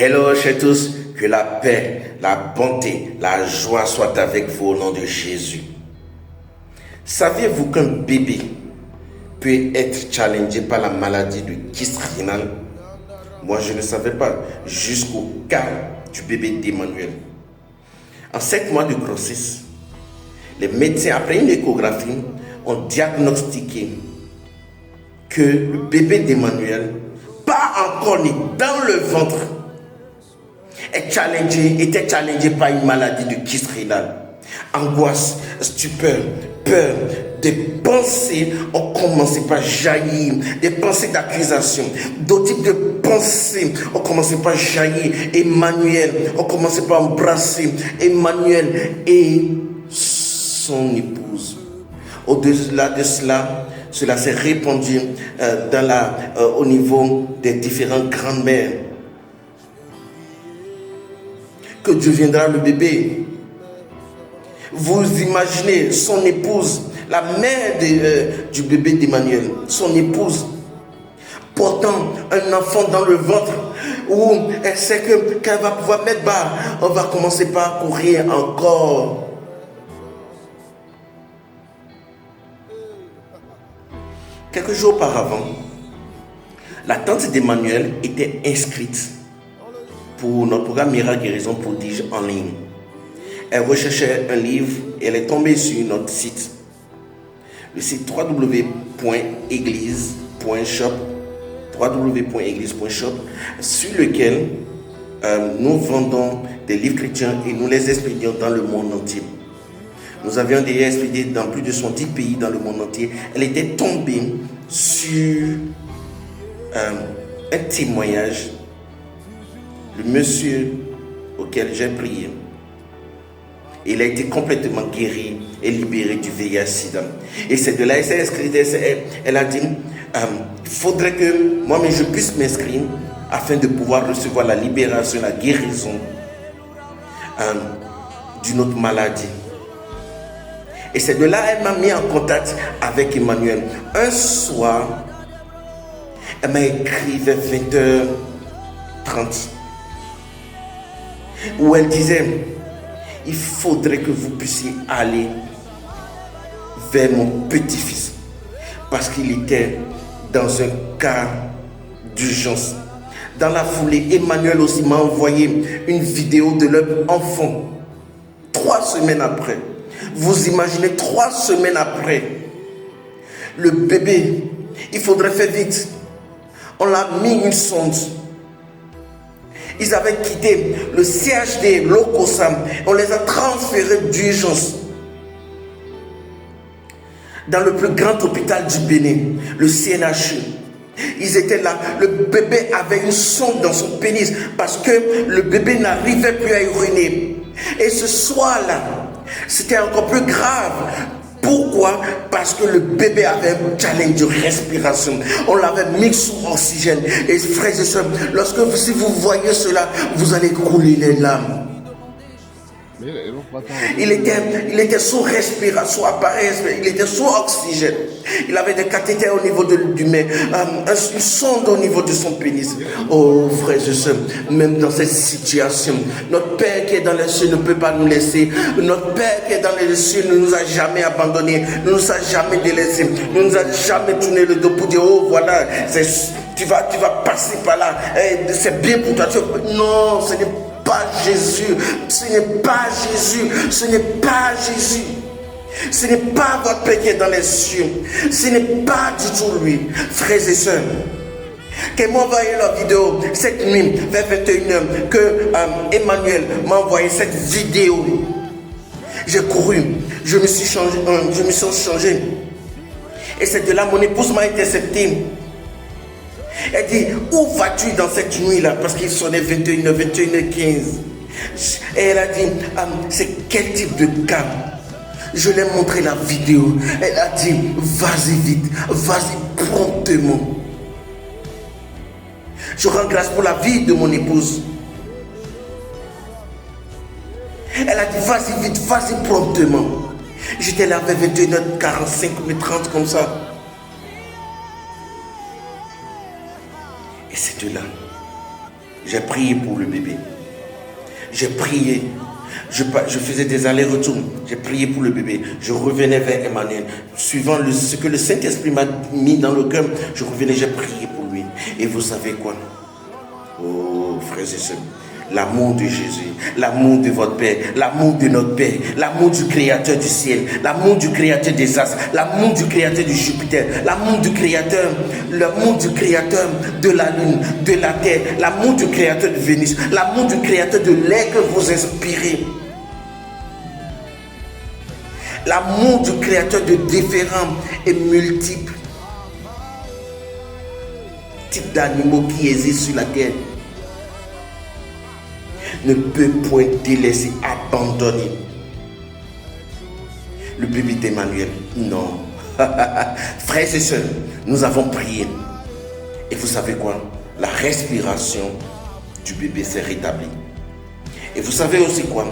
Hello chers tous, que la paix, la bonté, la joie soient avec vous au nom de Jésus. Saviez-vous qu'un bébé peut être challengé par la maladie du kyste rénal? Moi je ne savais pas, jusqu'au cas du bébé d'Emmanuel. En 7 mois de grossesse, les médecins, après une échographie, ont diagnostiqué que le bébé d'Emmanuel, pas encore né dans le ventre, était challengé par une maladie de kyste rénal. Angoisse, stupeur, peur, des pensées ont commencé par jaillir, des pensées d'accusation, d'autres types de pensées ont commencé par jaillir. Emmanuel ont commencé par embrasser Emmanuel et son épouse. Au-delà de cela, cela s'est répandu au niveau des différentes grandes-mères. Que Dieu viendra le bébé. Vous imaginez son épouse, la mère du bébé d'Emmanuel, son épouse, portant un enfant dans le ventre, où elle sait qu'elle va pouvoir mettre bas, on va commencer par courir encore. Quelques jours auparavant, la tante d'Emmanuel était inscrite pour notre programme Miracle Guérison Prodige en ligne. Elle recherchait un livre et elle est tombée sur notre site, le site www.eglise.shop, sur lequel nous vendons des livres chrétiens et nous les expédions dans le monde entier. Nous avions déjà expédié dans plus de 110 pays dans le monde entier. Elle était tombée sur un témoignage. Le monsieur auquel j'ai prié, il a été complètement guéri et libéré du VIH-Sida. Et c'est de là, elle s'est inscrite, elle a dit, il faudrait que moi-même je puisse m'inscrire afin de pouvoir recevoir la libération, la guérison d'une autre maladie. Et c'est de là, elle m'a mis en contact avec Emmanuel. Un soir, elle m'a écrit vers 20h30. Où elle disait, il faudrait que vous puissiez aller vers mon petit-fils parce qu'il était dans un cas d'urgence. Dans la foulée, Emmanuel aussi m'a envoyé une vidéo de leur enfant 3 semaines après. Vous imaginez, 3 semaines après, le bébé, il faudrait faire vite. On l'a mis une sonde. Ils avaient quitté le CHD Locosam. On les a transférés d'urgence dans le plus grand hôpital du Bénin, le CNHU. Ils étaient là. Le bébé avait une sonde dans son pénis parce que le bébé n'arrivait plus à uriner. Et ce soir-là, c'était encore plus grave. Pourquoi? Parce que le bébé avait un challenge de respiration. On l'avait mis sous oxygène. Et frères et sœurs, si vous voyez cela, vous allez couler les larmes. Il était sous respiration, sous appareil, il était sous oxygène. Il avait des cathéters au niveau du nez, une sonde au niveau de son pénis. Oh frères et sœurs, même dans cette situation, notre Père qui est dans les cieux ne peut pas nous laisser. Notre Père qui est dans les cieux ne nous a jamais abandonnés, ne nous a jamais délaissés, ne nous a jamais tourné le dos pour dire oh voilà, tu vas passer par là, c'est bien pour toi. Non, ce n'est pas Jésus, ce n'est pas Jésus, ce n'est pas Jésus. Ce n'est pas votre Père qui est dans les cieux. Ce n'est pas du tout lui. Frères et sœurs, qu'elle m'a envoyé la vidéo cette nuit vers 21h, que Emmanuel m'a envoyé cette vidéo. J'ai couru, je me suis changé. Et c'est de là mon épouse m'a intercepté. Elle dit, où vas-tu dans cette nuit-là? Parce qu'il sonnait 21h, 21h15. Et elle a dit, c'est quel type de cas? Je lui ai montré la vidéo. Elle a dit, vas-y vite, vas-y promptement. Je rends grâce pour la vie de mon épouse. Elle a dit, vas-y vite, vas-y promptement. J'étais là vers 21h45, 30 comme ça. Et c'est de là, J'ai prié pour le bébé. J'ai prié. Je faisais des allers-retours. J'ai prié pour le bébé. Je revenais vers Emmanuel. Suivant ce que le Saint-Esprit m'a mis dans le cœur, je revenais, j'ai prié pour lui. Et vous savez quoi? Oh, frères et sœurs, l'amour de Jésus, l'amour de votre Père, l'amour de notre Père, l'amour du Créateur du ciel, l'amour du Créateur des astres, l'amour du Créateur de Jupiter, l'amour du Créateur de la Lune, de la Terre, l'amour du Créateur de Vénus, l'amour du Créateur de l'air que vous inspirez, l'amour du Créateur de différents et multiples types d'animaux qui existent sur la terre, ne peut point délaisser, abandonner le bébé d'Emmanuel. Non. Frères et sœurs, nous avons prié. Et vous savez quoi? La respiration du bébé s'est rétablie. Et vous savez aussi quoi?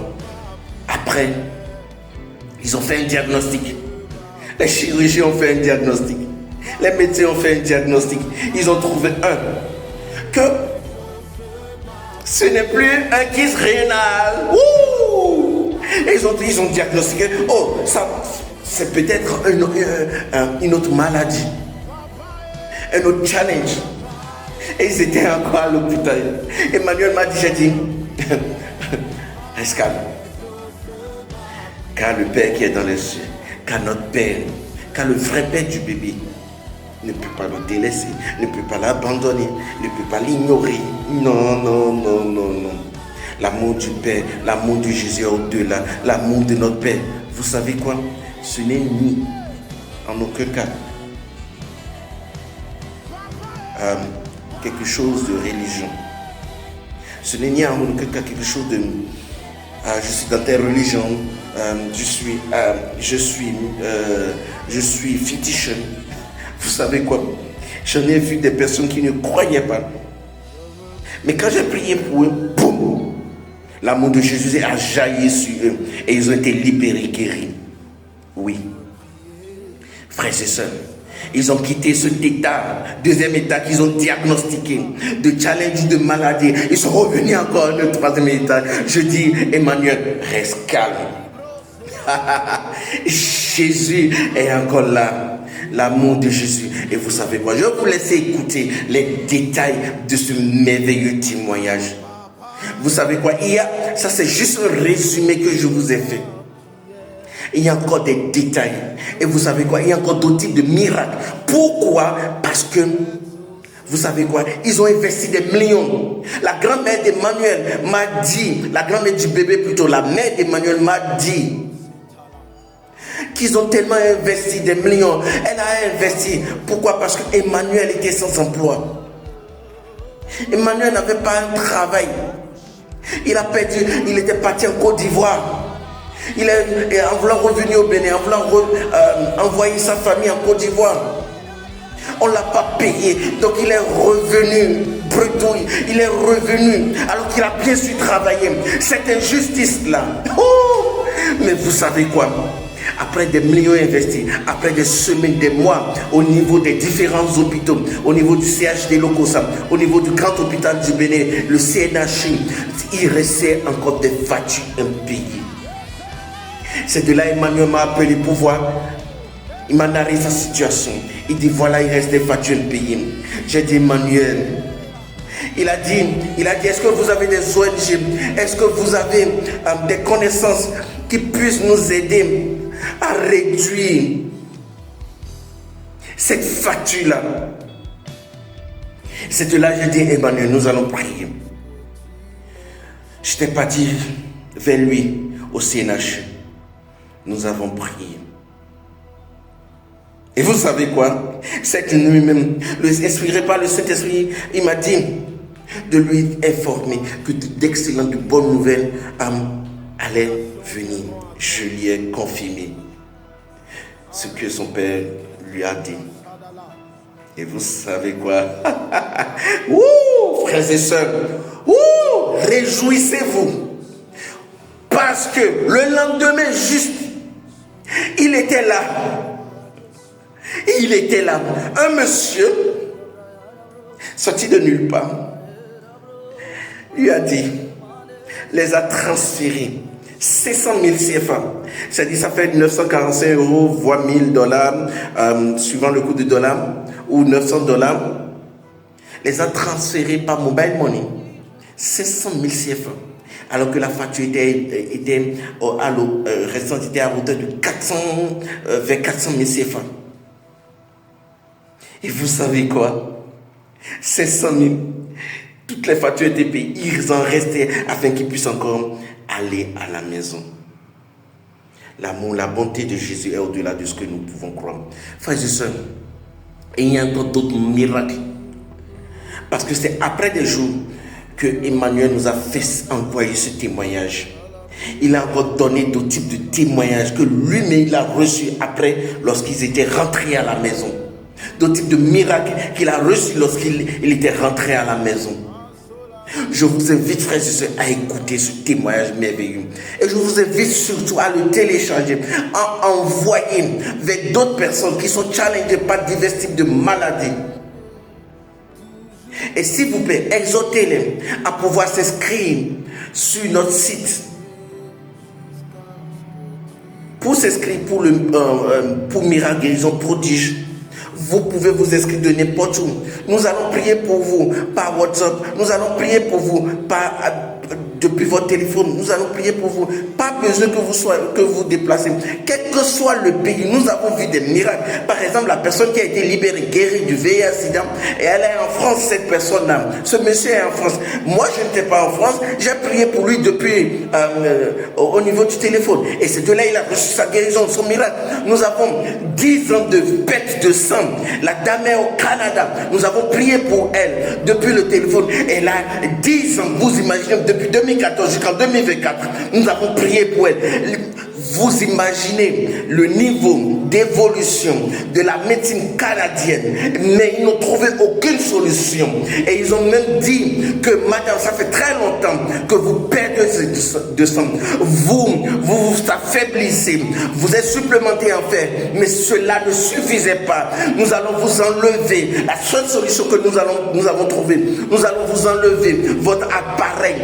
Après, ils ont fait un diagnostic. Les chirurgiens ont fait un diagnostic. Les médecins ont fait un diagnostic. Ils ont trouvé que ce n'est plus un kyste rénal. Et ils ont diagnostiqué, oh, ça, c'est peut-être une autre maladie, un autre challenge. Et ils étaient encore à l'hôpital. Emmanuel m'a dit, j'ai dit, reste calme. Car le Père qui est dans les cieux, car notre Père, car le vrai Père du bébé ne peut pas le délaisser, ne peut pas l'abandonner, ne peut pas l'ignorer. Non, non, non, non, non. L'amour du Père, l'amour de Jésus au-delà, l'amour de notre Père. Vous savez quoi? Ce n'est ni en aucun cas quelque chose de religion. Ce n'est ni en aucun cas quelque chose de je suis dans telle religion, je suis fétiche. Vous savez quoi? J'en ai vu des personnes qui ne croyaient pas. Mais quand j'ai prié pour eux, boum, l'amour de Jésus a jailli sur eux et ils ont été libérés, guéris. Oui. Frères et sœurs, ils ont quitté cet état, deuxième état qu'ils ont diagnostiqué, de challenge, de maladie. Ils sont revenus encore le troisième état. Je dis, Emmanuel, reste calme. Jésus est encore là. L'amour de Jésus. Et vous savez quoi? Je vais vous laisser écouter les détails de ce merveilleux témoignage. Vous savez quoi? Ça c'est juste un résumé que je vous ai fait. Il y a encore des détails. Et vous savez quoi? Il y a encore d'autres types de miracles. Pourquoi? Parce que, vous savez quoi? Ils ont investi des millions. La grand-mère d'Emmanuel m'a dit, la grand-mère du bébé plutôt, la mère d'Emmanuel m'a dit qu'ils ont tellement investi des millions. Elle a investi. Pourquoi? Parce que Emmanuel était sans emploi. Emmanuel n'avait pas un travail. Il a perdu, il était parti en Côte d'Ivoire. En voulant revenir au Bénin, en voulant envoyer sa famille en Côte d'Ivoire. On ne l'a pas payé. Donc il est revenu bredouille. Il est revenu alors qu'il a bien su travailler. Cette injustice-là. Oh! Mais vous savez quoi? Après des millions investis, après des semaines, des mois, au niveau des différents hôpitaux, au niveau du CHD Lokosa, au niveau du grand hôpital du Bénin, le CNHI, il restait encore des factures impayées. C'est de là Emmanuel m'a appelé pour voir. Il m'a narré sa situation. Il dit voilà, il reste des factures impayées. J'ai dit Emmanuel. Il a dit, est-ce que vous avez des ONG? Est-ce que vous avez des connaissances qui puissent nous aider à réduire cette facture-là? C'est de là que j'ai dit Emmanuel, nous allons prier. J'étais parti vers lui au CNH. Nous avons prié. Et vous savez quoi? Cette nuit même, inspiré par le Saint-Esprit, il m'a dit de lui informer que d'excellentes, de bonnes nouvelles allaient venir. Je lui ai confirmé ce que son père lui a dit. Et vous savez quoi? Ouh, frères et sœurs, ouh, réjouissez-vous. Parce que le lendemain juste, il était là. Il était là. Un monsieur sorti de nulle part lui a dit, les a transférés. 600 000 CFA. C'est-à-dire, ça fait 945 €, voire $1000, suivant le coût du dollar, ou $900. Les a transférés par mobile money. 600 000 CFA. Alors que la facture était restante était à hauteur de 400 000 CFA. Et vous savez quoi? 500 000. Toutes les factures étaient payées. Ils en restaient afin qu'ils puissent encore aller à la maison. L'amour, la bonté de Jésus est au-delà de ce que nous pouvons croire. Frères et sœurs, il y a encore d'autres miracles. Parce que c'est après des jours que Emmanuel nous a fait envoyer ce témoignage. Il a encore donné d'autres types de témoignages que lui-même il a reçus après lorsqu'ils étaient rentrés à la maison. D'autres types de miracles qu'il a reçus lorsqu'il était rentré à la maison. Je vous invite, frères et sœurs, à écouter ce témoignage merveilleux. Et je vous invite surtout à le télécharger, à envoyer vers d'autres personnes qui sont challengées par divers types de maladies. Et s'il vous plaît, exhortez-les à pouvoir s'inscrire sur notre site. Pour s'inscrire pour Miracle Guérison Prodige, vous pouvez vous inscrire de n'importe où. Nous allons prier pour vous par WhatsApp. Nous allons prier pour vous depuis votre téléphone. Nous allons prier pour vous. Pas besoin que vous déplacez. Quel que soit le pays, nous avons vu des miracles. Par exemple, la personne qui a été libérée, guérie du VIH/SIDA, et elle est en France, cette personne-là. Ce monsieur est en France. Moi, je n'étais pas en France. J'ai prié pour lui depuis au niveau du téléphone. Et c'est de là il a reçu sa guérison, son miracle. Nous avons 10 ans de perte de sang. La dame est au Canada. Nous avons prié pour elle depuis le téléphone. Elle a 10 ans. Vous imaginez, depuis 2014 jusqu'en 2024, nous avons prié pour elle. Vous imaginez le niveau d'évolution de la médecine canadienne, mais ils n'ont trouvé aucune solution. Et ils ont même dit que madame, ça fait très longtemps que vous perdez de sang. Vous affaiblissez, vous êtes supplémenté en fer, mais cela ne suffisait pas. Nous allons vous enlever. La seule solution que nous avons trouvée, nous allons vous enlever votre appareil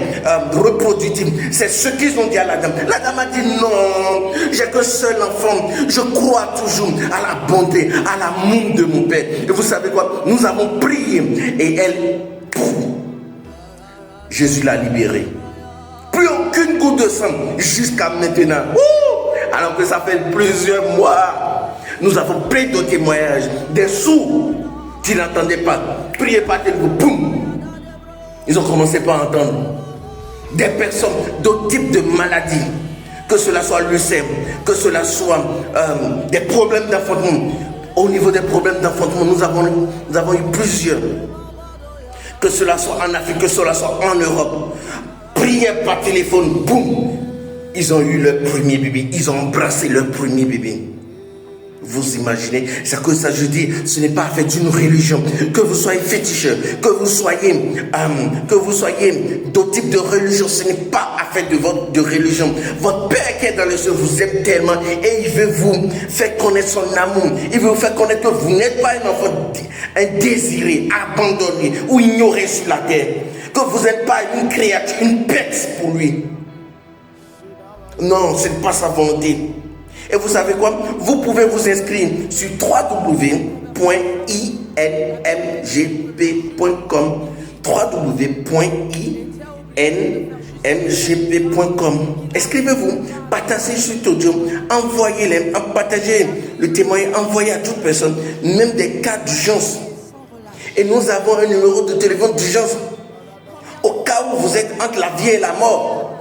reproductif. C'est ce qu'ils ont dit à la dame. La dame a dit non, j'ai qu'un seul enfant. Je crois toujours à la bonté, à l'amour de mon Père. Et vous savez quoi? Nous avons prié et elle, Jésus l'a libérée. Plus aucune goutte de sang jusqu'à maintenant. Alors que ça fait plusieurs mois. Nous avons pris de témoignages, des sourds qui n'entendaient pas. Priez pas tel que boum. Ils ont commencé par entendre. Des personnes, d'autres types de maladies. Que cela soit l'ulcère, que cela soit des problèmes d'enfantement. Au niveau des problèmes d'enfantement, nous avons eu plusieurs. Que cela soit en Afrique, que cela soit en Europe. Prière par téléphone, boum. Ils ont eu leur premier bébé. Ils ont embrassé leur premier bébé. Vous imaginez, c'est que ça je dis, ce n'est pas fait d'une religion. Que vous soyez féticheur, que vous soyez d'autres types de religion, ce n'est pas affaire de religion. Votre Père qui est dans les cieux vous aime tellement et il veut vous faire connaître son amour. Il veut vous faire connaître que vous n'êtes pas un enfant indésiré, abandonné ou ignoré sur la terre. Que vous n'êtes pas une créature, une bête pour lui. Non, ce n'est pas sa volonté. Et vous savez quoi? Vous pouvez vous inscrire sur www.inmgp.com www.inmgp.com. Inscrivez-vous, partagez sur audio, envoyez-les, partagez le témoignage, envoyez à toute personne, même des cas d'urgence. Et nous avons un numéro de téléphone d'urgence. Au cas où vous êtes entre la vie et la mort,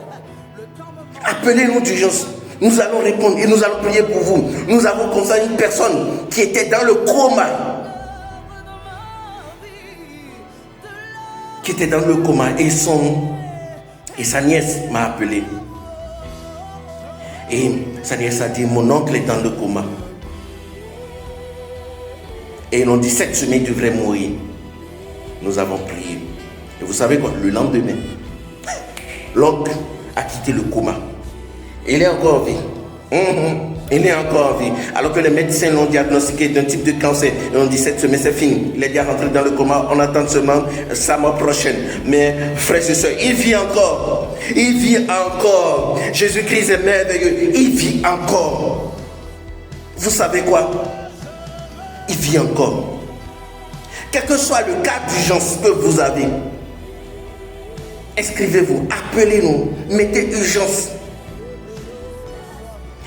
appelez-nous d'urgence. Nous allons répondre et nous allons prier pour vous. Nous avons comme ça une personne qui était dans le coma. Et sa nièce m'a appelé. Et sa nièce a dit, mon oncle est dans le coma. Et ils ont dit, cette semaine il devrait mourir. Nous avons prié. Et vous savez quoi? Le lendemain, l'oncle a quitté le coma. Il est encore en vie. Il est encore en vie. Alors que les médecins l'ont diagnostiqué d'un type de cancer. Et on dit cette semaine c'est fini. Il est déjà rentré dans le coma. On attend seulement sa mort prochaine. Mais frères et sœurs, il vit encore. Il vit encore. Jésus-Christ est merveilleux. Il vit encore. Vous savez quoi? Il vit encore. Quel que soit le cas d'urgence que vous avez, inscrivez-vous, appelez-nous, mettez urgence.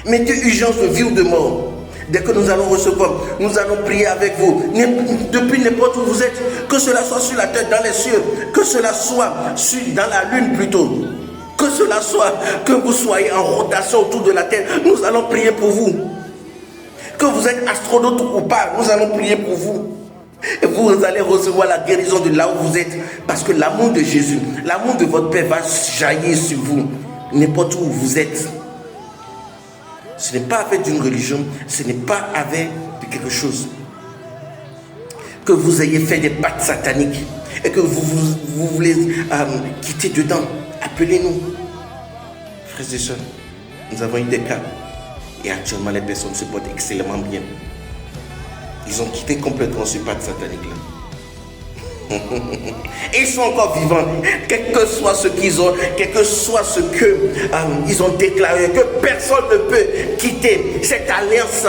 Mettez urgence de vie ou de mort. Dès que nous allons recevoir, nous allons prier avec vous. Depuis n'importe où vous êtes, que cela soit sur la terre, dans les cieux, que cela soit dans la lune plutôt, que cela soit que vous soyez en rotation autour de la terre, nous allons prier pour vous. Que vous êtes astronaute ou pas, nous allons prier pour vous. Et vous allez recevoir la guérison de là où vous êtes. Parce que l'amour de Jésus, l'amour de votre Père va jaillir sur vous, n'importe où vous êtes. Ce n'est pas avec d'une religion, ce n'est pas avec de quelque chose. Que vous ayez fait des pactes sataniques et que vous voulez quitter dedans, appelez-nous. Frères et sœurs, nous avons eu des cas et actuellement les personnes se portent excellemment bien. Ils ont quitté complètement ce pacte satanique-là. Et ils sont encore vivants, quel que soit ce qu'ils ont, quel que soit ce qu'ils ont déclaré, que personne ne peut quitter cette alliance.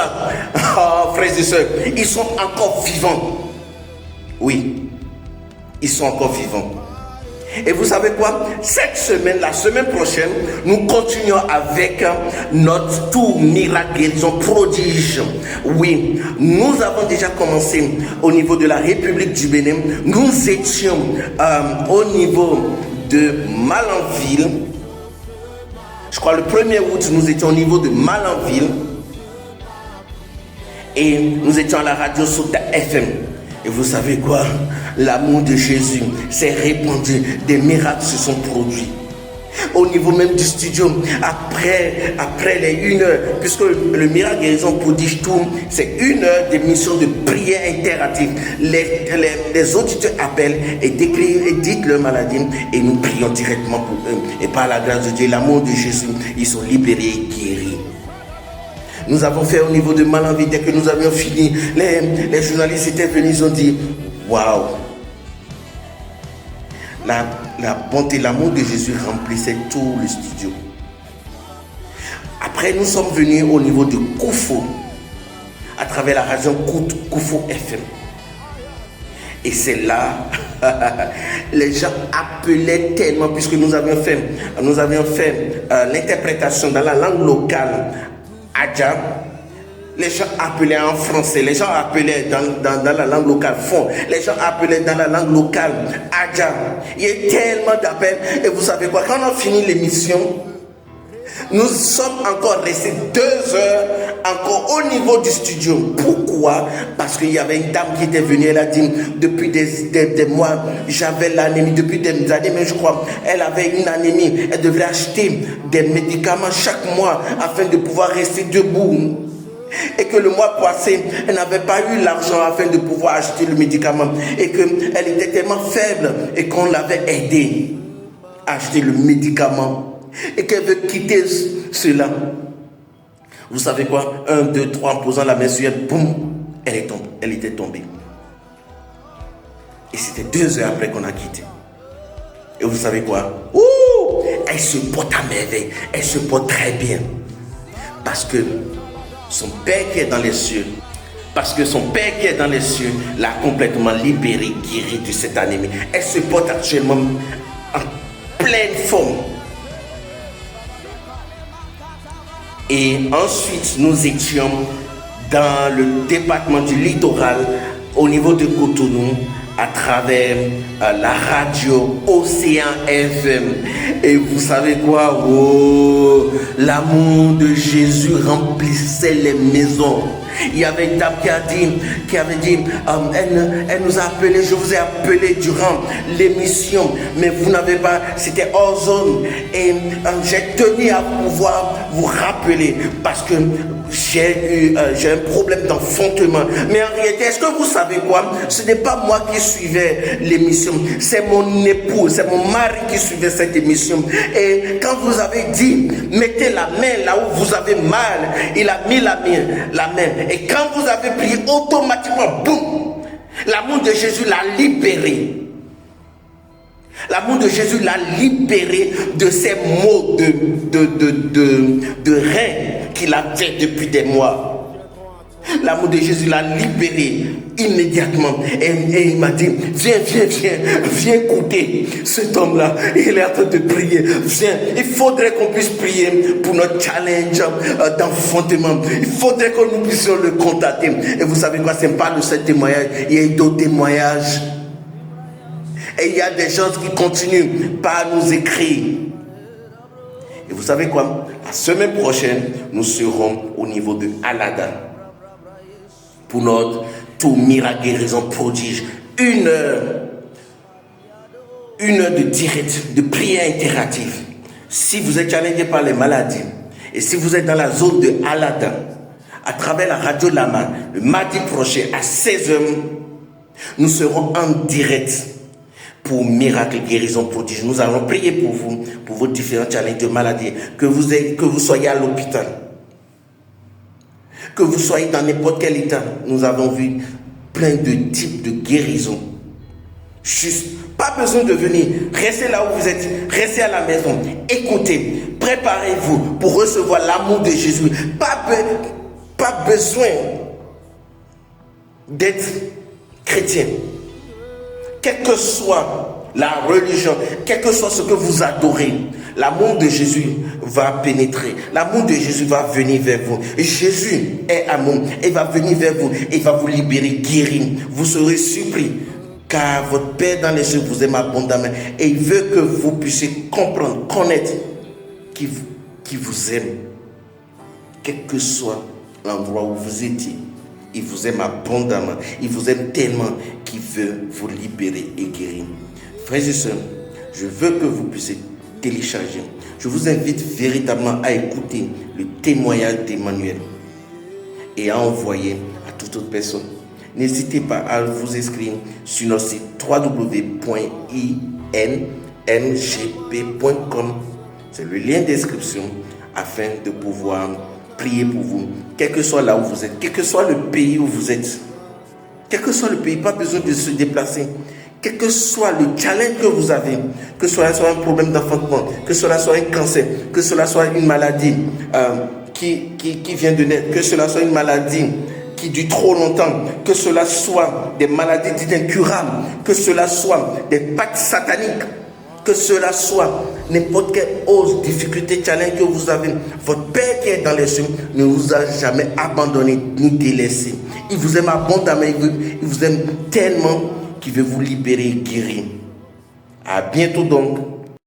Oh, frères et sœurs, ils sont encore vivants. Oui, ils sont encore vivants. Et vous savez quoi? Cette semaine, la semaine prochaine, nous continuons avec notre tour miracle, guérison, prodige. Oui, nous avons déjà commencé au niveau de la République du Bénin. Nous étions au niveau de Malanville. Je crois le 1er août, nous étions au niveau de Malanville. Et nous étions à la radio Sota FM. Et vous savez quoi? L'amour de Jésus s'est répandu. Des miracles se sont produits. Au niveau même du studio, après les 1 heure, puisque le miracle guérison prodige tout, c'est 1 heure d'émission de prière interactive. Les auditeurs appellent et dites leur maladie et nous prions directement pour eux. Et par la grâce de Dieu, l'amour de Jésus, ils sont libérés et guéris. Nous avons fait au niveau de Malanville, dès que nous avions fini, les journalistes étaient venus, ils ont dit waouh, la bonté, l'amour de Jésus remplissait tout le studio. Après, nous sommes venus au niveau de Koufo, à travers la région Koufo FM. Et c'est là, les gens appelaient tellement, puisque nous avions fait l'interprétation dans la langue locale. Adja, les gens appelaient en français, les gens appelaient dans la langue locale fond, les gens appelaient dans la langue locale Adja. Il y a tellement d'appels. Et vous savez quoi, quand on a fini l'émission, nous sommes encore restés 2 heures encore au niveau du studio. Pourquoi? Parce qu'il y avait une dame qui était venue, elle a dit depuis des mois, j'avais l'anémie, depuis des années, mais je crois, elle avait une anémie, elle devrait acheter des médicaments chaque mois afin de pouvoir rester debout. Et que le mois passé, elle n'avait pas eu l'argent afin de pouvoir acheter le médicament. Et qu'elle était tellement faible et qu'on l'avait aidée à acheter le médicament. Et qu'elle veut quitter cela. Vous savez quoi? 1, 2, 3, en posant la main sur elle, boum, elle était tombée. Et c'était 2 heures après qu'on a quitté. Et vous savez quoi? Ouh, elle se porte à merveille, elle se porte très bien. Parce que son Père qui est dans les cieux, l'a complètement libérée, guérie de cette anémie. Elle se porte actuellement en pleine forme. Et ensuite, nous étions dans le département du littoral, au niveau de Cotonou, à travers la radio Océan FM. Et vous savez quoi? Oh, l'amour de Jésus remplissait les maisons. Il y avait une dame qui avait dit, elle nous a appelé, je vous ai appelé durant l'émission, mais vous n'avez pas, c'était hors zone. Et j'ai tenu à pouvoir vous rappeler parce que j'ai un problème d'enfantement. Mais en réalité, est-ce que vous savez quoi? Ce n'est pas moi qui suivais l'émission, c'est mon époux, c'est mon mari qui suivait cette émission. Et quand vous avez dit, mettez la main là où vous avez mal, il a mis la main. Et quand vous avez prié, automatiquement, boum, l'amour de Jésus l'a libéré. L'amour de Jésus l'a libéré de ces maux de reins qu'il avait depuis des mois. L'amour de Jésus l'a libéré immédiatement. Et il m'a dit, viens écouter cet homme-là. Il est en train de prier. Viens, il faudrait qu'on puisse prier pour notre challenge d'enfantement. Il faudrait que nous puissions le contacter. Et vous savez quoi, ce n'est pas le seul témoignage. Il y a eu d'autres témoignages. Et il y a des gens qui continuent par nous écrire. Et vous savez quoi? La semaine prochaine, nous serons au niveau de Alada pour notre tour miracle, guérison, prodige. Une heure de direct, de prière interactive. Si vous êtes challengé par les maladies et si vous êtes dans la zone de Alada, à travers la radio Lama, le mardi prochain à 16h, nous serons en direct pour miracle, guérison, prodige. Nous allons prier pour vous, pour vos différents challenges de maladie. Que vous soyez à l'hôpital, que vous soyez dans n'importe quel état. Nous avons vu plein de types de guérison. Juste, pas besoin de venir. Restez là où vous êtes. Restez à la maison. Écoutez. Préparez-vous pour recevoir l'amour de Jésus. Pas besoin d'être chrétien. Quelle que soit la religion, quel que soit ce que vous adorez, l'amour de Jésus va pénétrer. L'amour de Jésus va venir vers vous. Jésus est amour. Il va venir vers vous. Il va vous libérer, guérir. Vous serez surpris. Car votre Père dans les cieux vous aime abondamment. Et il veut que vous puissiez comprendre, connaître qu'il vous aime. Quel que soit l'endroit où vous étiez. Il vous aime abondamment. Il vous aime tellement qu'il veut vous libérer et guérir. Frères et sœurs, je veux que vous puissiez télécharger. Je vous invite véritablement à écouter le témoignage d'Emmanuel et à envoyer à toute autre personne. N'hésitez pas à vous inscrire sur notre site www.ingp.com. C'est le lien d'inscription afin de pouvoir prier pour vous, quel que soit là où vous êtes, quel que soit le pays où vous êtes, quel que soit le pays, pas besoin de se déplacer, quel que soit le challenge que vous avez, que cela soit un problème d'enfantement, que cela soit un cancer, que cela soit une maladie qui vient de naître, que cela soit une maladie qui dure trop longtemps, que cela soit des maladies dites incurables, que cela soit des pactes sataniques, que cela soit n'importe quelle autre difficulté, challenge que vous avez, votre Père qui est dans les cieux ne vous a jamais abandonné ni délaissé. Il vous aime abondamment, il vous aime tellement qu'il veut vous libérer et guérir. À bientôt donc.